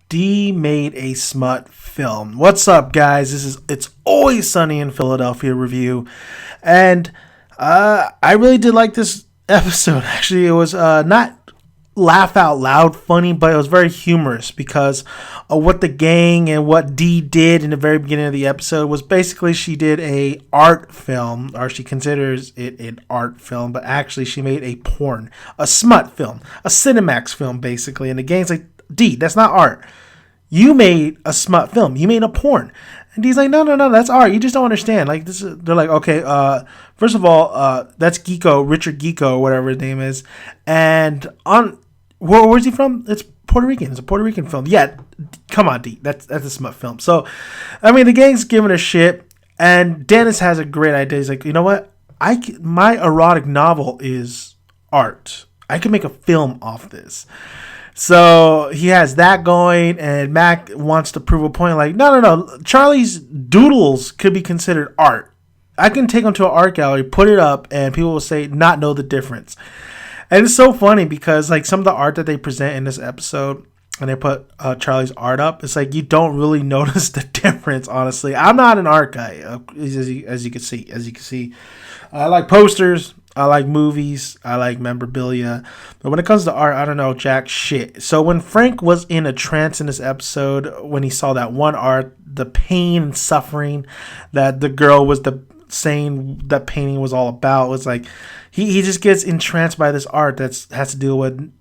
D made a smut film. What's up, guys? This is It's Always Sunny in Philadelphia review, and I really did like this episode. Actually, it was not laugh out loud funny, but it was very humorous because of what the gang and what Dee did in the very beginning of the episode was basically she did a art film, or she considers it an art film, but actually she made a smut film, a Cinemax film basically. And the gang's like, Dee, that's not art. You made a smut film. You made a porn. And he's like, no, that's art. You just don't understand. Like this is, they're like, okay, first of all, that's Richard Geeko, whatever his name is. And where's he from? It's Puerto Rican. It's a Puerto Rican film. Yeah, come on, D. That's a smut film. So, I mean, the gang's giving a shit, and Dennis has a great idea. He's like, you know what? My erotic novel is art. I can make a film off this. So he has that going, and Mac wants to prove a point. Like, no. Charlie's doodles could be considered art. I can take them to an art gallery, put it up, and people will not know the difference. And it's so funny because like some of the art that they present in this episode, and they put Charlie's art up, it's like you don't really notice the difference. Honestly, I'm not an art guy, as you can see. I like posters. I like movies. I like memorabilia. But when it comes to art, I don't know jack shit. So when Frank was in a trance in this episode, when he saw that one art, the pain and suffering that the girl was saying that painting was all about, was like he just gets entranced by this art that has to deal with,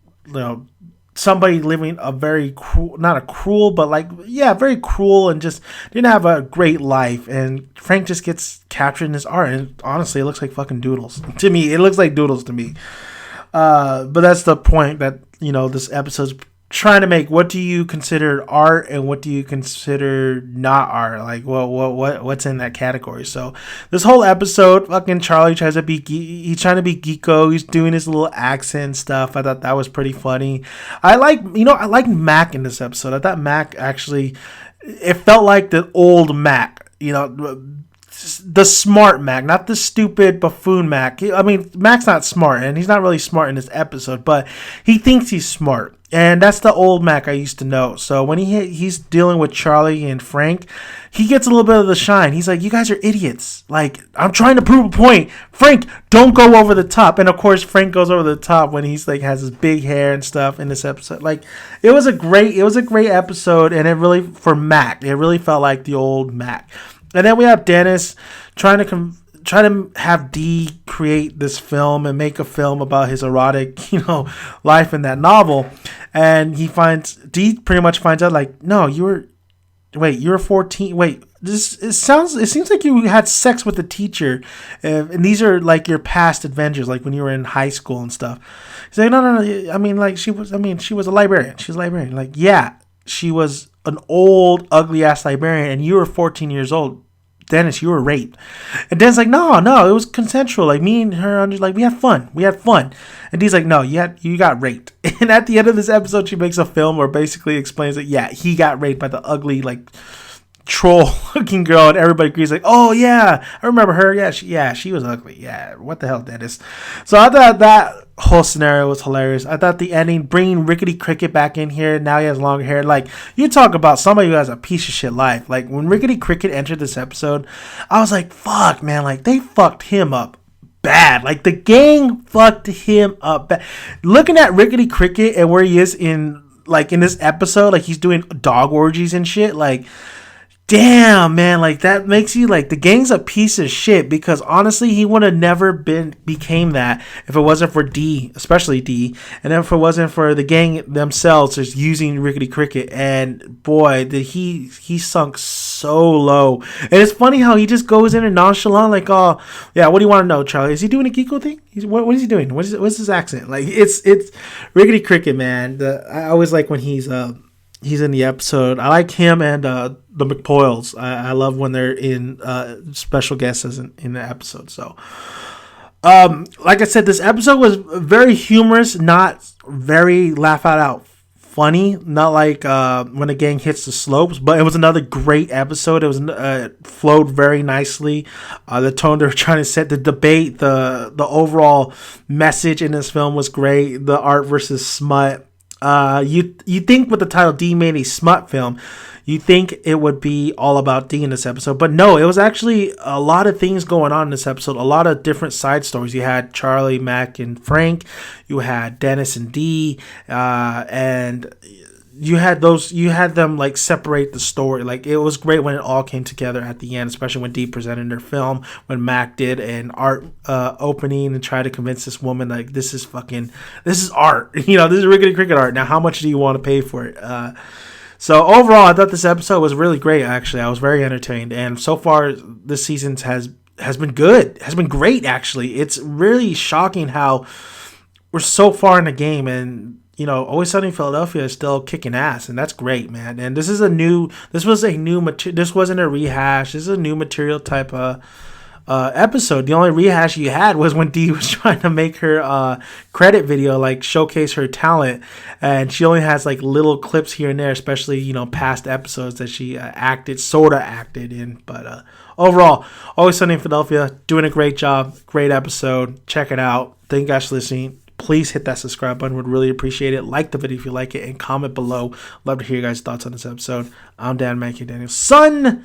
somebody living a very cruel, not a cruel, but very cruel, and just didn't have a great life. And Frank just gets captured in his art, and honestly, it looks like fucking doodles to me. It looks like doodles to me. But that's the point that this episode's trying to make. What do you consider art, and what do you consider not art? Like, what's in that category? So this whole episode, fucking Charlie he's trying to be geeko. He's doing his little accent stuff. I thought that was pretty funny. I like Mac in this episode. I thought Mac actually, it felt like the old Mac, the smart Mac, not the stupid buffoon Mac. I mean, Mac's not smart, and he's not really smart in this episode, but he thinks he's smart. And that's the old Mac I used to know. So when he's dealing with Charlie and Frank, he gets a little bit of the shine. He's like, you guys are idiots. Like, I'm trying to prove a point. Frank, don't go over the top. And of course, Frank goes over the top when he's like has his big hair and stuff in this episode. Like, it was a great episode. And it really, for Mac, it really felt like the old Mac. And then we have Dennis trying to have Dee create this film and make a film about his erotic, life in that novel. And Dee pretty much finds out, like, no, you're 14. Wait, it seems like you had sex with a teacher. And these are like your past adventures, like when you were in high school and stuff. He's like, no. I mean, like she was a librarian. She was a librarian. Like, yeah, she was an old, ugly ass librarian, and you were 14 years old. Dennis, you were raped. And Dennis like, no, it was consensual. Like, me and her, we had fun. And Dee's like, no, you got raped. And at the end of this episode, she makes a film where basically explains that, yeah, he got raped by the ugly, like, troll-looking girl, and everybody agrees, like, oh, yeah, I remember her. Yeah, she was ugly. Yeah, what the hell, Dennis? So I thought that whole scenario was hilarious. I thought the ending, bringing Rickety Cricket back in here, now he has longer hair. Like, you talk about somebody who has a piece of shit life. Like, when Rickety Cricket entered this episode, I was like, fuck, man, like, they fucked him up bad. Like, the gang fucked him up bad. Looking at Rickety Cricket and where he is in this episode, like, he's doing dog orgies and shit, like, damn, man, like, that makes you, like, the gang's a piece of shit, because honestly, he would have never became that if it wasn't for Dee, especially Dee, and if it wasn't for the gang themselves just using Rickety Cricket. And boy, did he sunk so low. And it's funny how he just goes in and nonchalant, like, oh, yeah, what do you want to know, Charlie? Is he doing a geeko thing? What is he doing? What's his accent? Like, it's Rickety Cricket, man. I always like when he's in the episode. I like him and the McPoyles. I love when they're in special guests in the episode. So, like I said, this episode was very humorous, not very laugh out funny. Not like when the gang hits the slopes, but it was another great episode. It was flowed very nicely. The tone they're trying to set, the debate, the overall message in this film was great. The art versus smut. You think with the title D made a smut film, you think it would be all about D in this episode, but no, it was actually a lot of things going on in this episode. A lot of different side stories. You had Charlie, Mac, and Frank. You had Dennis and D, and you had them like separate the story. Like it was great when it all came together at the end, especially when Dee presented their film, when Mac did an art opening and tried to convince this woman like this is art. This is rickety cricket art. Now how much do you want to pay for it? So overall I thought this episode was really great. Actually, I was very entertained, and so far this season has been good, has been great. Actually, it's really shocking how we're so far in the game, and Always Sunny in Philadelphia is still kicking ass, and that's great, man. And this wasn't a rehash. This is a new material type of episode. The only rehash you had was when Dee was trying to make her credit video, like showcase her talent, and she only has like little clips here and there, especially past episodes that she acted in. But overall, Always Sunny in Philadelphia doing a great job, great episode. Check it out. Thank you guys for listening. Please hit that subscribe button. Would really appreciate it. Like the video if you like it, and comment below. Love to hear your guys' thoughts on this episode. I'm Dan Mankey, Daniel's son,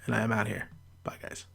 and I am out here. Bye, guys.